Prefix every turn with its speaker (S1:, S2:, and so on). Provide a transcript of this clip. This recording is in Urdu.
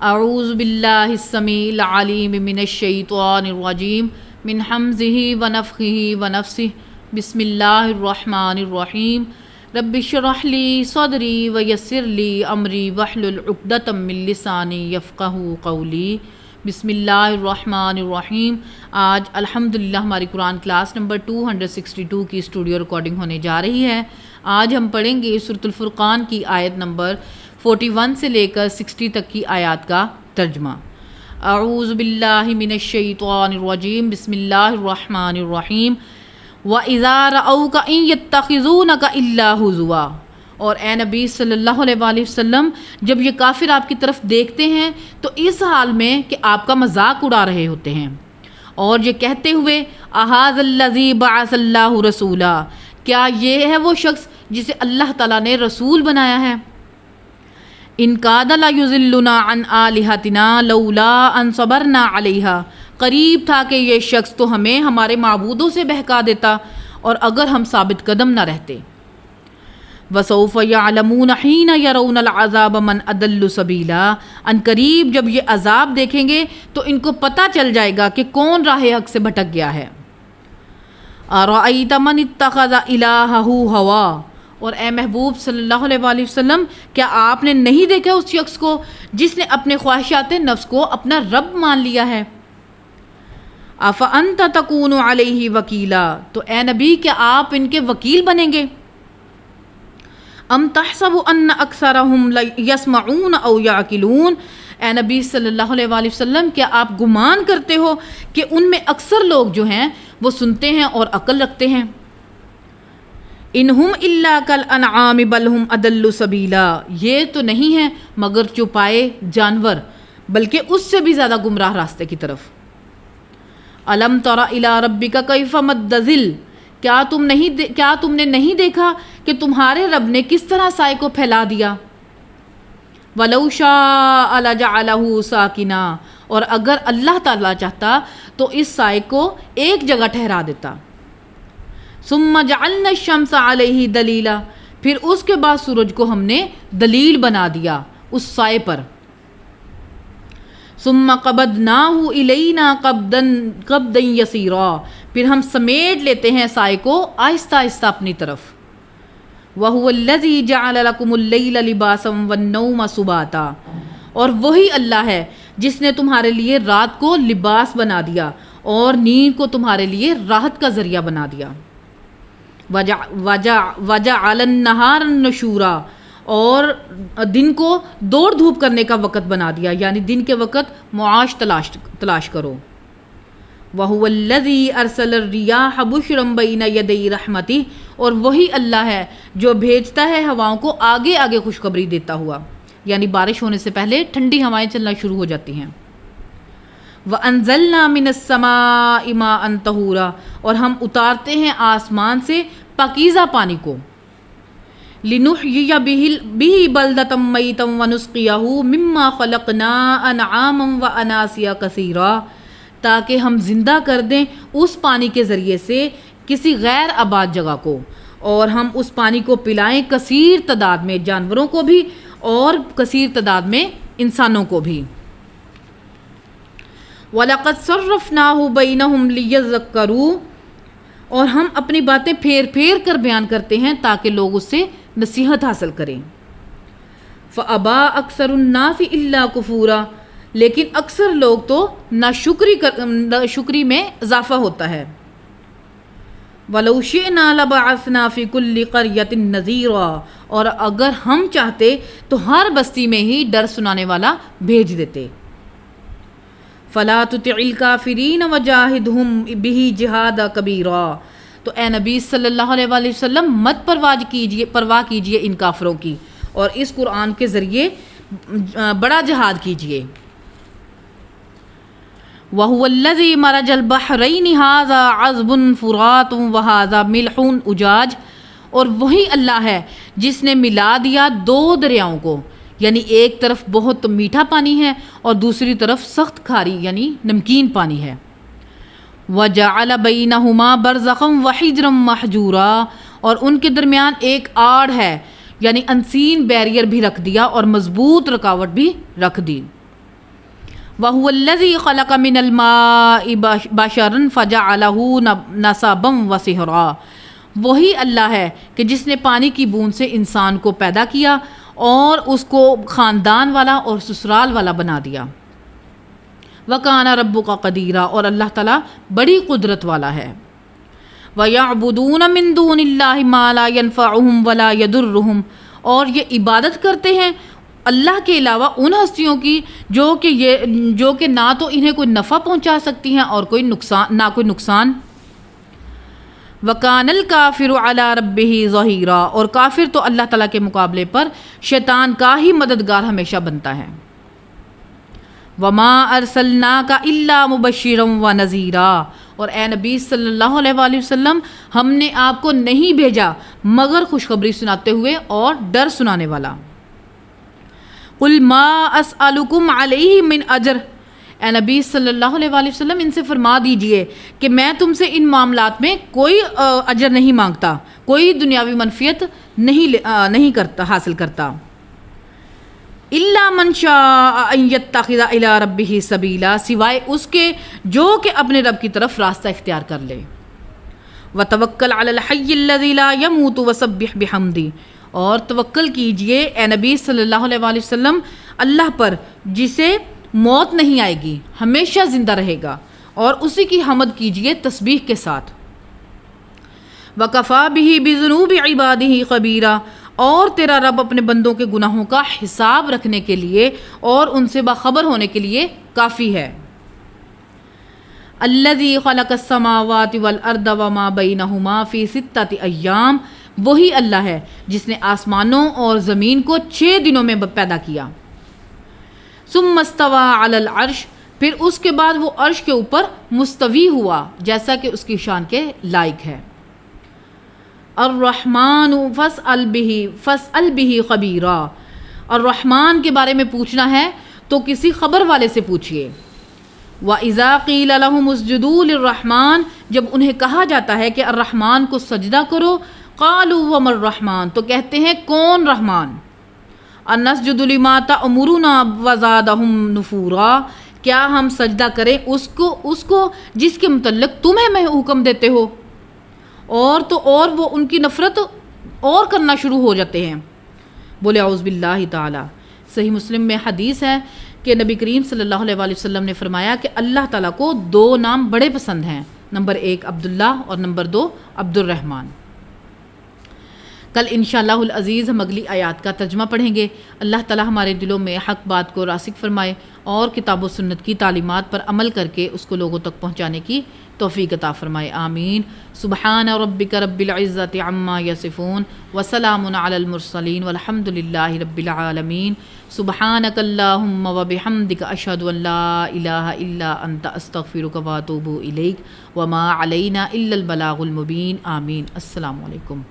S1: اعوذ باللہ السمیع العلیم من الشیطان الرجیم من حمزہ ونفخہ ونفثہ بسم اللہ الرحمن الرحیم رب اشرح لی صدری ویسر لی امری واحلل عقدۃ من لسانی یفقہوا قولی۔ بسم اللہ الرحمن الرحیم۔ آج الحمدللہ ہماری قرآن کلاس نمبر 262 کی اسٹوڈیو ریکارڈنگ ہونے جا رہی ہے۔ آج ہم پڑھیں گے سورۃ الفرقان کی آیت نمبر 41 سے لے کر 60 تک کی آیات کا ترجمہ۔ اعوذ باللہ من الشیطان الرجیم، بسم اللہ الرحمن الرحیم۔ وَإِذَا رَأَوْكَ إِن يَتَّخِذُونَكَ إِلَّا هُزُوًا، اور اے نبی صلی اللہ علیہ وآلہ وسلم جب یہ کافر آپ کی طرف دیکھتے ہیں تو اس حال میں کہ آپ کا مذاق اڑا رہے ہوتے ہیں، اور یہ کہتے ہوئے أَهَٰذَا الَّذِي بَعَثَ اللَّهُ رَسُولًا، کیا یہ ہے وہ شخص جسے اللہ تعالیٰ نے رسول بنایا ہے؟ ان کاد لیضلنا عن آلہتنا لولا ان صبرنا علیہا، قریب تھا کہ یہ شخص تو ہمیں ہمارے معبودوں سے بہکا دیتا اور اگر ہم ثابت قدم نہ رہتے۔ وسوف یعلمون حین یرون العذاب من اضل سبیلا، ان قریب جب یہ عذاب دیکھیں گے تو ان کو پتہ چل جائے گا کہ کون راہ حق سے بھٹک گیا ہے۔ ارأیت من اتخذ الہہ ہوا، اور اے محبوب صلی اللہ علیہ وآلہ وسلم کیا آپ نے نہیں دیکھا اس شخص کو جس نے اپنے خواہشات نفس کو اپنا رب مان لیا ہے؟ افانت تکون علیہ وکیلا، تو اے نبی کیا آپ ان کے وکیل بنیں گے؟ ام تحسب ان اکثرہم یسمعون او یعقلون، اے نبی صلی اللہ علیہ وآلہ وسلم کیا آپ گمان کرتے ہو کہ ان میں اکثر لوگ جو ہیں وہ سنتے ہیں اور عقل رکھتے ہیں؟ انہم الا کالانعام بل ہم اضل سبیلا، یہ تو نہیں ہے مگر چوپائے جانور بلکہ اس سے بھی زیادہ گمراہ راستے کی طرف۔ الم تر الی ربک کیف مد ظل، کیا تم نے نہیں دیکھا کہ تمہارے رب نے کس طرح سائے کو پھیلا دیا؟ ولو شاء لجعلہ ساکنا، اور اگر اللہ تعالیٰ چاہتا تو اس سائے کو ایک جگہ ٹھہرا دیتا۔ ثم جعلنا الشمس علیہ دلیلا، پھر اس کے بعد سورج کو ہم نے دلیل بنا دیا اس سائے پر۔ ثم قبضناہ الینا قبضا یسیرا، پھر ہم سمیٹ لیتے ہیں سائے کو آہستہ آہستہ اپنی طرف۔ وہو الذی جعل لکم اللیل لباسا والنوم سباتا، اور وہی اللہ ہے جس نے تمہارے لیے رات کو لباس بنا دیا اور نیند کو تمہارے لیے راحت کا ذریعہ بنا دیا۔ وجعل النہار نشورا، اور دن کو دوڑ دھوپ کرنے کا وقت بنا دیا، یعنی دن کے وقت معاش تلاش کرو۔ وَهُوَ الَّذِي أَرْسَلَ الرِّيَاحَ بُشْرًا بَيْنَ يَدَيْ رَحْمَتِهِ، اور وہی اللہ ہے جو بھیجتا ہے ہواؤں کو آگے آگے خوشخبری دیتا ہوا، یعنی بارش ہونے سے پہلے ٹھنڈی ہوائیں چلنا شروع ہو جاتی ہیں۔ وَأَنزَلْنَا مِنَ السَّمَاءِ مَاءً طَهُورًا، اور ہم اتارتے ہیں آسمان سے پاکیزہ پانی کو۔ لِنُحْيِيَ بِهِ بَلْدَةً مَيْتًا وَنُسْقِيَهُ مِمَّا خَلَقْنَا أَنْعَامًا وَأَنَاسِيَ كَثِيرًا، تاکہ ہم زندہ کر دیں اس پانی کے ذریعے سے کسی غیر آباد جگہ کو، اور ہم اس پانی کو پلائیں کثیر تعداد میں جانوروں کو بھی اور کثیر تعداد میں انسانوں کو بھی۔ وَلَقَدْ صَرَّفْنَاهُ بَيْنَهُمْ لِيَذَّكَّرُوا، اور ہم اپنی باتیں پھیر پھیر کر بیان کرتے ہیں تاکہ لوگ اس سے نصیحت حاصل کریں۔ فَأَبَى أَكْثَرُ النَّاسِ إِلَّا كُفُورًا، لیکن اکثر لوگ تو ناشکری میں اضافہ ہوتا ہے۔ وَلَوْ شِئْنَا لَبَعَثْنَا فِي كُلِّ قَرْيَةٍ نَذِيرًا، اور اگر ہم چاہتے تو ہر بستی میں ہی ڈر سنانے والا بھیج دیتے۔ فَلَا تُطِعِ الْكَافِرِينَ وَجَاهِدْهُمْ بِهِ جِهَادًا كَبِيرًا، تو اے نبی صلی اللہ علیہ وآلہ وسلم مت پرواہ کیجئے ان کافروں کی، اور اس قرآن کے ذریعے بڑا جہاد کیجئے۔ وَهُوَ الَّذِي مَرَجَ الْبَحْرَيْنِ هَٰذَا عَذْبٌ فُرَاتٌ وَهَٰذَا مِلْحٌ أُجَاجٌ، اور وہی اللہ ہے جس نے ملا دیا دو دریاؤں کو، یعنی ایک طرف بہت میٹھا پانی ہے اور دوسری طرف سخت کھاری یعنی نمکین پانی ہے۔ وَجَعَلَ بَيْنَهُمَا بَرْزَخًا وَحِجْرًا مَحْجُورًا، اور ان کے درمیان ایک آڑ ہے یعنی انسین بیریئر بھی رکھ دیا اور مضبوط رکاوٹ بھی رکھ دی۔ وَهُوَ الَّذِي خَلَقَ مِنَ الْمَاءِ بَشَرًا فَجَعَلَهُ نَسَبًا وَصِهْرًا، وہی اللہ ہے کہ جس نے پانی کی بوند سے انسان کو پیدا کیا اور اس کو خاندان والا اور سسرال والا بنا دیا۔ وَكَانَ رَبُّكَ قَدِيرًا، اور اللہ تعالیٰ بڑی قدرت والا ہے۔ وَيَعْبُدُونَ مِن دُونِ اللَّهِ مَا لَا يَنفَعُهُمْ وَلَا يَضُرُّهُمْ، اور یہ عبادت کرتے ہیں اللہ کے علاوہ ان ہستیوں کی جو کہ نہ تو انہیں کوئی نفع پہنچا سکتی ہیں اور نہ کوئی نقصان۔ وَكَانَ الْكَافِرُ عَلَى رَبِّهِ ظَهِيرًا، اور کافر تو اللہ تعالیٰ کے مقابلے پر شیطان کا ہی مددگار ہمیشہ بنتا ہے۔ وَمَا أَرْسَلْنَاكَ إِلَّا مُبَشِّرًا وَنَذِيرًا، اور اے نبی صلی اللہ علیہ وآلہ وسلم، ہم نے آپ کو نہیں بھیجا مگر خوشخبری سناتے ہوئے اور ڈر سنانے والا۔ قُلْ مَا أَسْأَلُكُمْ عَلَيْهِ مِنْ أَجْرٍ، اے نبی صلی اللہ علیہ وآلہ وسلم ان سے فرما دیجئے کہ میں تم سے ان معاملات میں کوئی اجر نہیں مانگتا، کوئی دنیاوی منفیت نہیں حاصل کرتا۔ إِلَّا مَنْ شَاءَ أَنْ يَتَّخِذَ إِلَىٰ رَبِّهِ سَبِيلًا، سوائے اس کے جو کہ اپنے رب کی طرف راستہ اختیار کر لے۔ وَتَوَكَّلْ عَلَى الْحَيِّ الَّذِي لَا يَمُوتُ وَسَبِّحْ بِحَمْدِهِ، اور توکل کیجئے اے نبی صلی اللہ علیہ وآلہ وسلم اللہ پر جسے موت نہیں آئے گی، ہمیشہ زندہ رہے گا، اور اسی کی حمد کیجئے تسبیح کے ساتھ۔ وَكَفَىٰ بِهِ بِذُنُوبِ عِبَادِهِ خَبِيرًا، اور تیرا رب اپنے بندوں کے گناہوں کا حساب رکھنے کے لیے اور ان سے باخبر ہونے کے لیے کافی ہے۔ الذی خلق السماوات والارض وما بینہما فی 6 ایام، وہی اللہ ہے جس نے آسمانوں اور زمین کو 6 دنوں میں پیدا کیا۔ ثم استوى علی العرش، پھر اس کے بعد وہ عرش کے اوپر مستوی ہوا جیسا کہ اس کی شان کے لائق ہے۔ الرحمن فاسأل به خبیرا، الرحمن کے بارے میں پوچھنا ہے تو کسی خبر والے سے پوچھئے۔ وَإِذَا قِيلَ لَهُمُ اسْجُدُوا لِلرَّحْمَنِ، جب انہیں کہا جاتا ہے کہ الرحمن کو سجدہ کرو، قَالُوا وَمَا الرَّحْمَنُ، تو کہتے ہیں کون رحمان؟ أَنَسْجُدُ لِمَا تَأْمُرُنَا وَزَادَهُمْ نُفُورًا، کیا ہم سجدہ کریں اس کو جس کے متعلق تمہیں حکم دیتے ہو، اور وہ ان کی نفرت اور کرنا شروع ہو جاتے ہیں۔ بولے اعوذ باللہ تعالی۔ صحیح مسلم میں حدیث ہے کہ نبی کریم صلی اللہ علیہ وآلہ وسلم نے فرمایا کہ اللہ تعالیٰ کو 2 نام بڑے پسند ہیں، نمبر 1 عبداللہ اور نمبر 2 عبد الرحمن۔ کل انشاءاللہ العزیز ہم اگلی آیات کا ترجمہ پڑھیں گے۔ اللہ تعالیٰ ہمارے دلوں میں حق بات کو راسخ فرمائے اور کتاب و سنت کی تعلیمات پر عمل کر کے اس کو لوگوں تک پہنچانے کی توفیق عطا فرمائے، آمین۔ سبحان ربک رب العزت عما یصفون وسلام علی المرسلین والحمد للہ رب العالمین۔ سبحانک اللہم وبحمدک اشہد ان لا الہ الا انت استغفرک واتوب الیک وما علینا الا البلاغ المبین، آمین۔ السلام علیکم۔